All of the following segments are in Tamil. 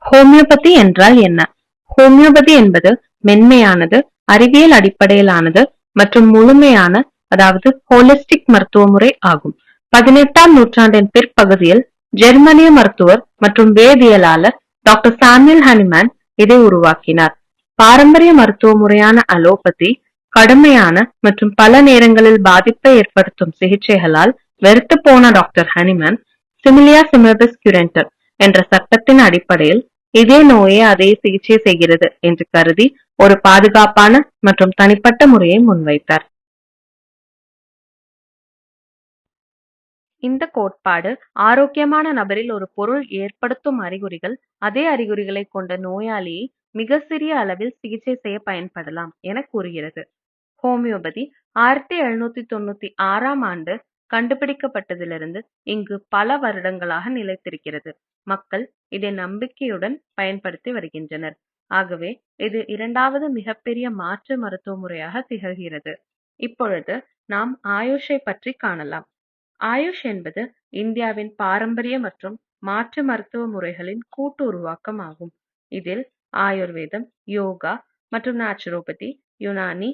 ஹோமியோபதி என்றால் என்ன? ஹோமியோபதி என்பது மென்மையானது, அறிவியல் அடிப்படையிலானது மற்றும் முழுமையான, அதாவது ஹோலிஸ்டிக் மருத்துவ முறை ஆகும். 18ஆம் நூற்றாண்டின் பிற்பகுதியில் ஜெர்மனிய மருத்துவர் மற்றும் வேதியியலாளர் டாக்டர் சாமுவேல் ஹனிமேன் இதை உருவாக்கினார். பாரம்பரிய மருத்துவ முறையான அலோபதி கடுமையான மற்றும் பல நேரங்களில் பாதிப்பை ஏற்படுத்தும் சிகிச்சைகளால் வெறுத்துப் போன டாக்டர் ஹனிமேன் சிமிலியா சிமிலிஸ் கியூரேண்டர் என்ற சட்டத்தின் அடிப்படையில் இதே நோயே அதே சிகிச்சை செய்கிறது என்று கருதி ஒரு பாதுகாப்பான மற்றும் தனிப்பட்ட முறையை முன்வைத்தார். இந்த கோட்பாடு ஆரோக்கியமான நபரில் ஒரு பொருள் ஏற்படுத்தும் அறிகுறிகள் அதே அறிகுறிகளை கொண்ட நோயாளியை மிக சிறிய அளவில் சிகிச்சை செய்ய பயன்படலாம் என கூறுகிறது. ஹோமியோபதி 1796ஆம் ஆண்டு கண்டுபிடிக்கப்பட்டதிலிருந்து இங்கு பல வருடங்களாக நிலைத்திருக்கிறது. மக்கள் இதை நம்பிக்கையுடன் பயன்படுத்தி வருகின்றனர். ஆகவே இது இரண்டாவது மிகப்பெரிய மாற்று மருத்துவ முறையாக திகழ்கிறது. இப்பொழுது நாம் ஆயுஷை பற்றி காணலாம். ஆயுஷ் என்பது இந்தியாவின் பாரம்பரிய மற்றும் மாற்று மருத்துவ முறைகளின் கூட்டு உருவாக்கம் ஆகும். இதில் ஆயுர்வேதம், யோகா மற்றும் நேச்சுரோபதி, யுனானி,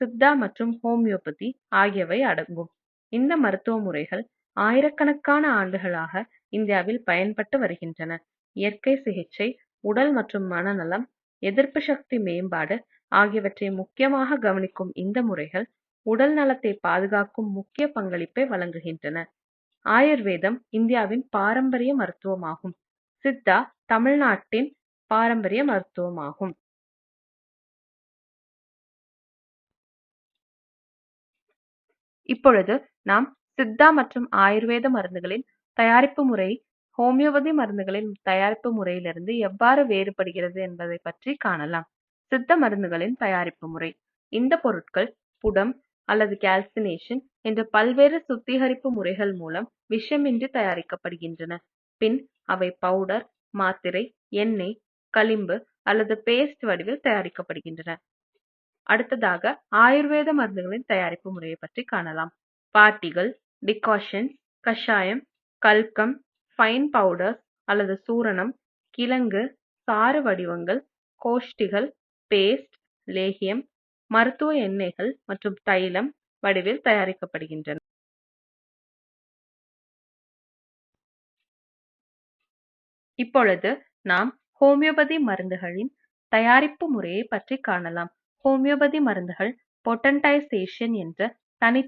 சித்தா மற்றும் ஹோமியோபதி ஆகியவை அடங்கும். இந்த மருத்துவ முறைகள் ஆயிரக்கணக்கான ஆண்டுகளாக இந்தியாவில் பயன்பட்டு வருகின்றன. இயற்கை சிகிச்சை, உடல் மற்றும் மனநலம், எதிர்ப்பு சக்தி மேம்பாடு ஆகியவற்றை முக்கியமாக கவனிக்கும் இந்த முறைகள் உடல் நலத்தை பாதுகாக்கும் முக்கிய பங்களிப்பை வழங்குகின்றன. ஆயுர்வேதம் இந்தியாவின் பாரம்பரிய மருத்துவமாகும். சித்தா தமிழ்நாட்டின் பாரம்பரிய மருத்துவமாகும். இப்பொழுது நாம் சித்தா மற்றும் ஆயுர்வேத மருந்துகளின் தயாரிப்பு முறை ஹோமியோபதி மருந்துகளின் தயாரிப்பு முறையிலிருந்து எவ்வாறு வேறுபடுகிறது என்பதை பற்றி காணலாம். சித்த மருந்துகளின் தயாரிப்பு முறை. இந்த பொருட்கள் புடம் அல்லது கால்சினேஷன் என்ற பல்வேறு சுத்திகரிப்பு முறைகள் மூலம் விஷமின்றி தயாரிக்கப்படுகின்றன. பின் அவை பவுடர், மாத்திரை, எண்ணெய், களிம்பு அல்லது பேஸ்ட் வடிவில் தயாரிக்கப்படுகின்றன. அடுத்ததாக ஆயுர்வேத மருந்துகளின் தயாரிப்பு முறையை பற்றி காணலாம். பாட்டிகள், டிகாஷன்ஸ், கஷாயம், கல்கம், ஃபைன் பவுடர்ஸ் அல்லது சூரணம், கிழங்கு, சாறு வடிவங்கள், கோஷ்டிகள், பேஸ்ட், லேகியம், மருத்துவ எண்ணெய்கள் மற்றும் தைலம் வடிவில் தயாரிக்கப்படுகின்றன. இப்பொழுது நாம் ஹோமியோபதி மருந்துகளின் தயாரிப்பு முறையை பற்றி காணலாம். ஹோமியோபதி மருந்துகள் பொட்டன்டைசேஷன் என்ற தனி